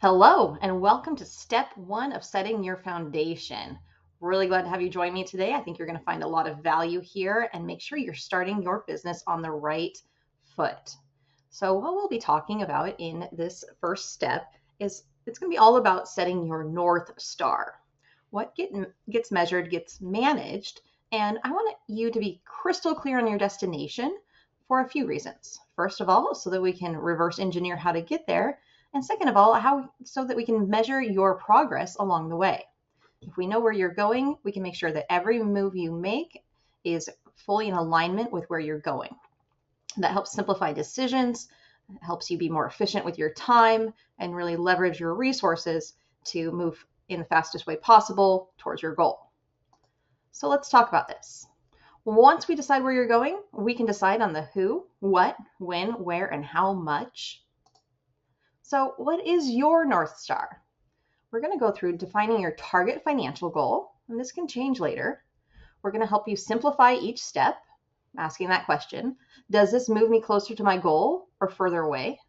Hello, and welcome to step one of setting your foundation. Really glad to have you join me today. I think you're going to find a lot of value here and make sure you're starting your business on the right foot. So, what we'll be talking about in this first step is it's going to be all about setting your North Star. What gets measured gets managed, and I want you to be crystal clear on your destination for a few reasons. First of all, so that we can reverse engineer how to get there. And second of all, so that we can measure your progress along the way. If we know where you're going, we can make sure that every move you make is fully in alignment with where you're going. That helps simplify decisions, helps you be more efficient with your time, and really leverage your resources to move in the fastest way possible towards your goal. So let's talk about this. Once we decide where you're going, we can decide on the who, what, when, where, and how much. So what is your North Star? We're going to go through defining your target financial goal, and this can change later. We're going to help you simplify each step, asking that question. Does this move me closer to my goal or further away?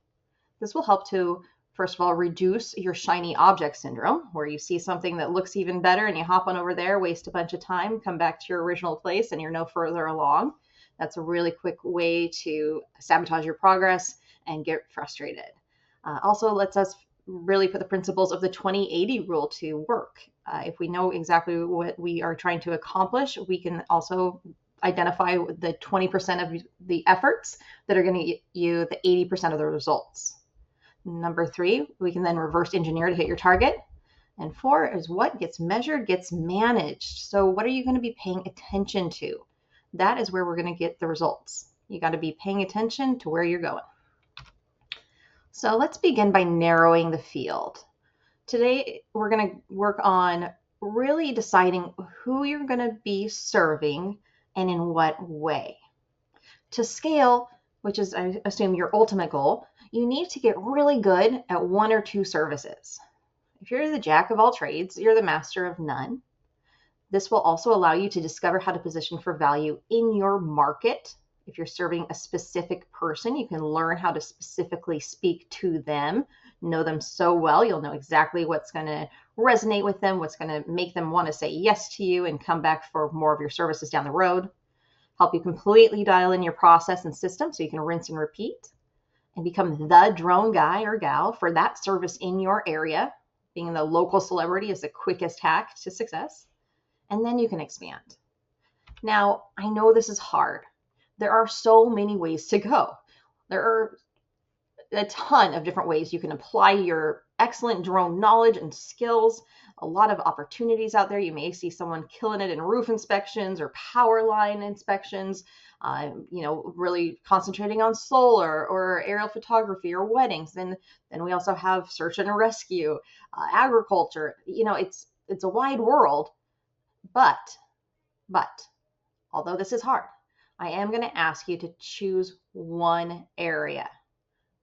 This will help to, first of all, reduce your shiny object syndrome, where you see something that looks even better and you hop on over there, waste a bunch of time, come back to your original place, and you're no further along. That's a really quick way to sabotage your progress and get frustrated. Also lets us really put the principles of the 20-80 rule to work. If we know exactly what we are trying to accomplish, we can also identify the 20% of the efforts that are going to get you the 80% of the results. Number 3, we can then reverse engineer to hit your target. And 4 is what gets measured gets managed. So what are you going to be paying attention to? That is where we're going to get the results. You got to be paying attention to where you're going. So let's begin by narrowing the field. Today, we're going to work on really deciding who you're going to be serving and in what way. To scale, which is, I assume, your ultimate goal, you need to get really good at one or two services. If you're the jack of all trades, you're the master of none. This will also allow you to discover how to position for value in your market. If you're serving a specific person, you can learn how to specifically speak to them, know them so well, you'll know exactly what's going to resonate with them, what's going to make them want to say yes to you and come back for more of your services down the road. Help you completely dial in your process and system so you can rinse and repeat and become the drone guy or gal for that service in your area. Being the local celebrity is the quickest hack to success. And then you can expand. Now, I know this is hard. There are so many ways to go. There are a ton of different ways you can apply your excellent drone knowledge and skills. A lot of opportunities out there. You may see someone killing it in roof inspections or power line inspections, really concentrating on solar or aerial photography or weddings. Then we also have search and rescue, agriculture. It's a wide world, but although this is hard, I am going to ask you to choose one area,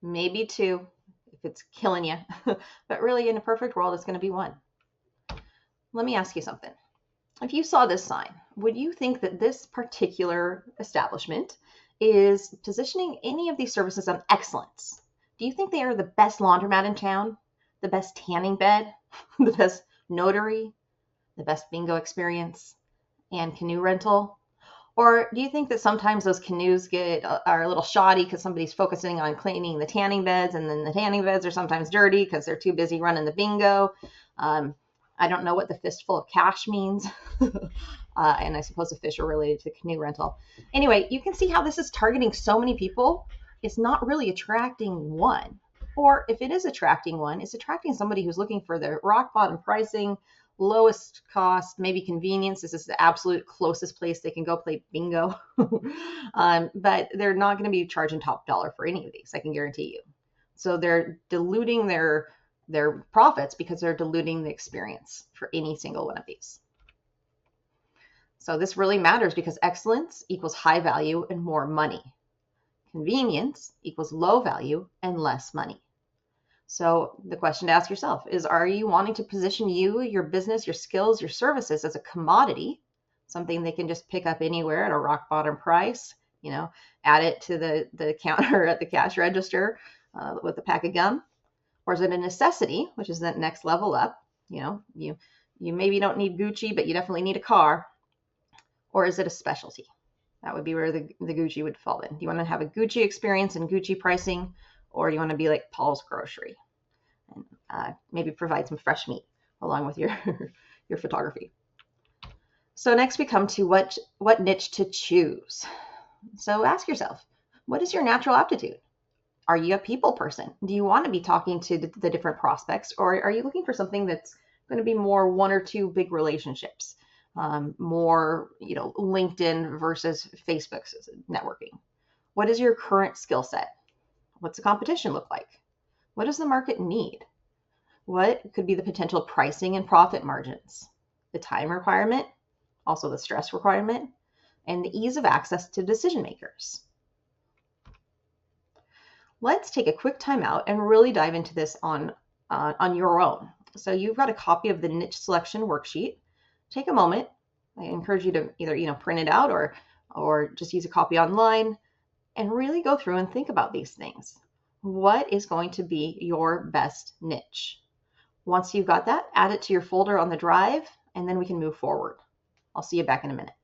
maybe two if it's killing you, but really in a perfect world, it's going to be one. Let me ask you something. If you saw this sign, would you think that this particular establishment is positioning any of these services on excellence? Do you think they are the best laundromat in town, the best tanning bed, the best notary, the best bingo experience, and canoe rental? Or do you think that sometimes those canoes are a little shoddy because somebody's focusing on cleaning the tanning beds, and then the tanning beds are sometimes dirty because they're too busy running the bingo? I don't know what the fistful of cash means. And I suppose the fish are related to canoe rental. Anyway, you can see how this is targeting so many people. It's not really attracting one. Or if it is attracting one, it's attracting somebody who's looking for the rock bottom pricing, lowest cost, maybe convenience. This is the absolute closest place they can go play bingo. But they're not going to be charging top dollar for any of these, I can guarantee you. So they're diluting their profits because they're diluting the experience for any single one of these. So this really matters because excellence equals high value and more money. Convenience equals low value and less money. So the question to ask yourself is, are you wanting to position you, your business, your skills, your services as a commodity, something they can just pick up anywhere at a rock bottom price, add it to the counter at the cash register with a pack of gum? Or is it a necessity, which is that next level up? You maybe don't need Gucci, but you definitely need a car. Or is it a specialty? That would be where the Gucci would fall in. Do you want to have a Gucci experience and Gucci pricing, or do you want to be like Paul's Grocery and maybe provide some fresh meat along with your your photography? So next we come to what niche to choose. So ask yourself, what is your natural aptitude? Are you a people person? Do you want to be talking to the different prospects, or are you looking for something that's going to be more one or two big relationships? More, LinkedIn versus Facebook networking. What is your current skill set? What's the competition look like? What does the market need? What could be the potential pricing and profit margins? The time requirement, also the stress requirement, and the ease of access to decision makers. Let's take a quick time out and really dive into this on your own. So you've got a copy of the niche selection worksheet. Take a moment. I encourage you to either print it out or just use a copy online and really go through and think about these things. What is going to be your best niche? Once you've got that, add it to your folder on the drive, and then we can move forward. I'll see you back in a minute.